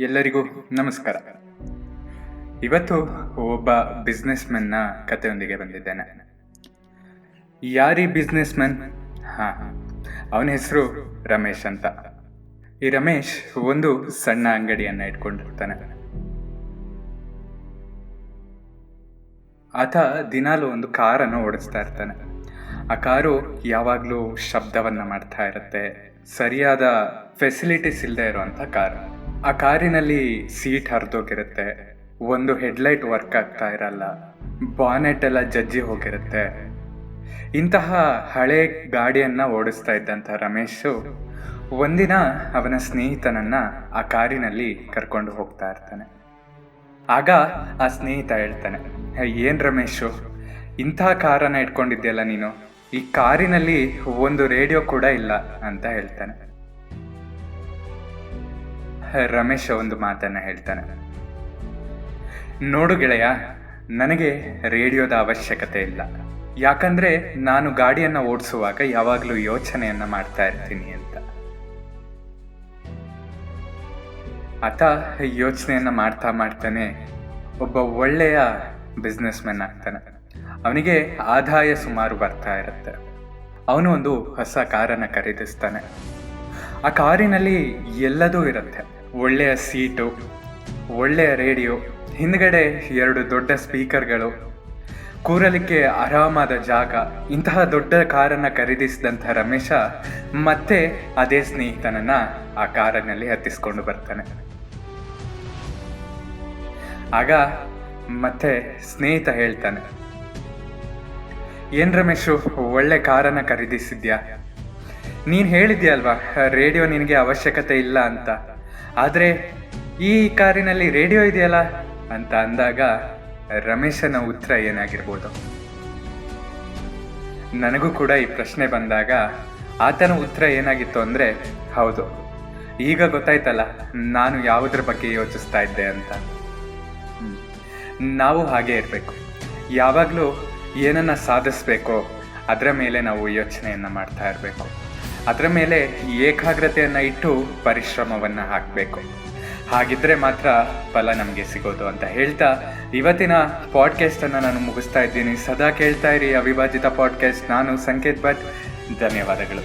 ಎಲ್ಲರಿಗೂ ನಮಸ್ಕಾರ. ಇವತ್ತು ಒಬ್ಬ ಬಿಸ್ನೆಸ್ ಮೆನ್ನ ಕಥೆಯೊಂದಿಗೆ ಬಂದಿದ್ದೇನೆ. ಯಾರೀ ಬಿಸ್ನೆಸ್ ಮೆನ್? ಅವನ ಹೆಸರು ರಮೇಶ್ ಅಂತ. ಈ ರಮೇಶ್ ಒಂದು ಸಣ್ಣ ಅಂಗಡಿಯನ್ನು ಇಟ್ಕೊಂಡಿರ್ತಾನೆ. ಆತ ದಿನಾಲು ಒಂದು ಕಾರನ್ನು ಓಡಿಸ್ತಾ ಇರ್ತಾನೆ. ಆ ಕಾರು ಯಾವಾಗಲೂ ಶಬ್ದವನ್ನು ಮಾಡ್ತಾ ಇರುತ್ತೆ. ಸರಿಯಾದ ಫೆಸಿಲಿಟೀಸ್ ಇಲ್ಲದೆ ಇರುವಂಥ ಕಾರು. ಆ ಕಾರಿನಲ್ಲಿ ಸೀಟ್ ಹರಿದೋಗಿರುತ್ತೆ, ಒಂದು ಹೆಡ್ಲೈಟ್ ವರ್ಕ್ ಆಗ್ತಾ ಇರಲ್ಲ, ಬಾನೆಟ್ ಎಲ್ಲ ಜಜ್ಜಿ ಹೋಗಿರುತ್ತೆ. ಇಂತಹ ಹಳೆ ಗಾಡಿಯನ್ನು ಓಡಿಸ್ತಾ ಇದ್ದಂಥ ರಮೇಶು ಒಂದಿನ ಅವನ ಸ್ನೇಹಿತನನ್ನು ಆ ಕಾರಿನಲ್ಲಿ ಕರ್ಕೊಂಡು ಹೋಗ್ತಾ ಇರ್ತಾನೆ. ಆಗ ಆ ಸ್ನೇಹಿತ ಹೇಳ್ತಾನೆ, ಏನು ರಮೇಶು, ಇಂತಹ ಕಾರನ್ನು ಇಟ್ಕೊಂಡಿದ್ಯಲ್ಲ ನೀನು, ಈ ಕಾರಿನಲ್ಲಿ ಒಂದು ರೇಡಿಯೋ ಕೂಡ ಇಲ್ಲ ಅಂತ ಹೇಳ್ತಾನೆ. ರಮೇಶ್ ಒಂದು ಮಾತನ್ನು ಹೇಳ್ತಾನೆ, ನೋಡು ಗೆಳೆಯ, ನನಗೆ ರೇಡಿಯೋದ ಅವಶ್ಯಕತೆ ಇಲ್ಲ. ಯಾಕಂದ್ರೆ ನಾನು ಗಾಡಿಯನ್ನು ಓಡಿಸುವಾಗ ಯಾವಾಗಲೂ ಯೋಚನೆಯನ್ನ ಮಾಡ್ತಾ ಇರ್ತೀನಿ ಅಂತ. ಆತ ಯೋಚನೆಯನ್ನ ಮಾಡ್ತಾನೆ ಒಬ್ಬ ಒಳ್ಳೆಯ ಬಿಸ್ನೆಸ್ ಮ್ಯಾನ್ ಆಗ್ತಾನೆ. ಅವನಿಗೆ ಆದಾಯ ಸುಮಾರು ಬರ್ತಾ ಇರುತ್ತೆ. ಅವನು ಒಂದು ಹೊಸ ಕಾರನ್ನು ಖರೀದಿಸ್ತಾನೆ. ಆ ಕಾರಿನಲ್ಲಿ ಎಲ್ಲದೂ ಇರುತ್ತೆ. ಒಳ್ಳೆಯ ಸೀಟು, ಒಳ್ಳೆಯ ರೇಡಿಯೋ, ಹಿಂದ್ಗಡೆ 2 ದೊಡ್ಡ ಸ್ಪೀಕರ್ಗಳು, ಕೂರಲಿಕ್ಕೆ ಆರಾಮಾದ ಜಾಗ. ಇಂತಹ ದೊಡ್ಡ ಕಾರನ್ನು ಖರೀದಿಸಿದಂಥ ರಮೇಶ ಮತ್ತೆ ಅದೇ ಸ್ನೇಹಿತನನ್ನ ಆ ಕಾರಿನಲ್ಲಿ ಹತ್ತಿಸ್ಕೊಂಡು ಬರ್ತಾನೆ. ಆಗ ಮತ್ತೆ ಸ್ನೇಹಿತ ಹೇಳ್ತಾನೆ, ಏನ್ ರಮೇಶು, ಒಳ್ಳೆ ಕಾರನ್ನು ಖರೀದಿಸಿದ್ಯಾ? ನೀನು ಹೇಳಿದ್ಯಲ್ವಾ ರೇಡಿಯೋ ನಿನಗೆ ಅವಶ್ಯಕತೆ ಇಲ್ಲ ಅಂತ, ಆದರೆ ಈ ಕಾರಿನಲ್ಲಿ ರೇಡಿಯೋ ಇದೆಯಲ್ಲ ಅಂತ ಅಂದಾಗ ರಮೇಶನ ಉತ್ತರ ಏನಾಗಿರ್ಬೋದು? ನನಗೂ ಕೂಡ ಈ ಪ್ರಶ್ನೆ ಬಂದಾಗ ಆತನ ಉತ್ತರ ಏನಾಗಿತ್ತು ಅಂದರೆ, ಹೌದು, ಈಗ ಗೊತ್ತಾಯ್ತಲ್ಲ ನಾನು ಯಾವುದ್ರ ಬಗ್ಗೆ ಯೋಚಿಸ್ತಾ ಇದ್ದೆ ಅಂತ. ನಾವು ಹಾಗೆ ಇರಬೇಕು. ಯಾವಾಗಲೂ ಏನನ್ನ ಸಾಧಿಸ್ಬೇಕೋ ಅದರ ಮೇಲೆ ನಾವು ಯೋಚನೆಯನ್ನು ಮಾಡ್ತಾ ಇರಬೇಕು. ಅದರ ಮೇಲೆ ಏಕಾಗ್ರತೆಯನ್ನು ಇಟ್ಟು ಪರಿಶ್ರಮವನ್ನು ಹಾಕಬೇಕು. ಹಾಗಿದ್ರೆ ಮಾತ್ರ ಫಲ ನಮಗೆ ಸಿಗೋದು ಅಂತ ಹೇಳ್ತಾ ಇವತ್ತಿನ ಪಾಡ್ಕಾಸ್ಟನ್ನು ನಾನು ಮುಗಿಸ್ತಾ ಇದ್ದೀನಿ. ಸದಾ ಕೇಳ್ತಾ ಇರಿ ಅವಿಭಾಜಿತ ಪಾಡ್ಕಾಸ್ಟ್. ನಾನು ಸಂಕೇತ್ ಭಟ್. ಧನ್ಯವಾದಗಳು.